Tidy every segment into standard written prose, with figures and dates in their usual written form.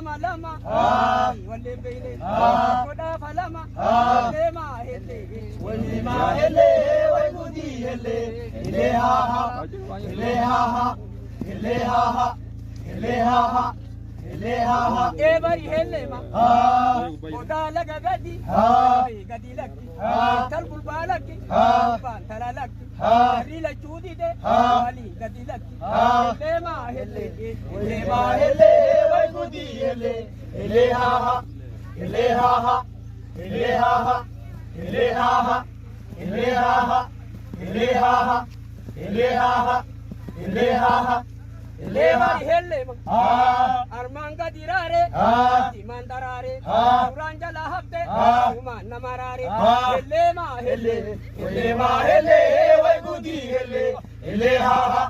lama lama wale bele koda falama le ma hele wai gudi hele ile ha ha ile ha ha ile ha ha ile ha ha ile ha ha e bari hele ma koda laga gadi gadi laki tal bulba laki ban tala laki rila chudi de wali gadi laki le ma hele wai gudi hele ile ha ha ile ha ha ile ha ha ile ha ha ile ha ha ile ha ha ile ha ha ile ha ha ile bari hele ma armanga dirare imandarare uranjala habde uman namarare hele ma hele wai gudi hele ile ha ha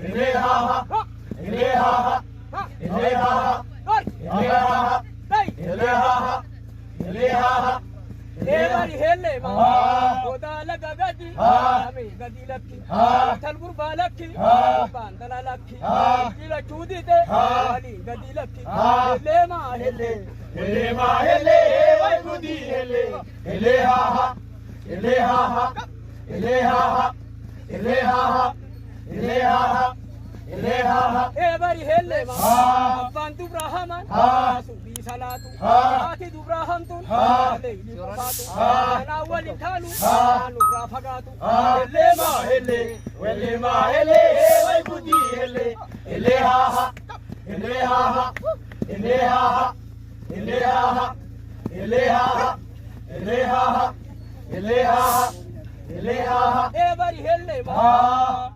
ile ha ha ile ha ha ile ha ha ile ha ha ile ha ha ile ha ha le bari hele ma koda laga gadi ame gadi lakki tal gurba lakki ban dala lakki ila chudi de wali gadi lakki le ma hele wai gudi hele ile ha ha ile ha ha ile ha ha ile ha ha ile ha ha ile ha ha e bari hele ma bantu brahman subi salatu ati dubraham tun leili fatu ana wali talu anu rafagatu hele ma hele wai gudi hele ile ha ha ile ha ha ile ha ha ile ha ha ile ha ha ile ha ha ile ha ha ile ha ha e bari hele ma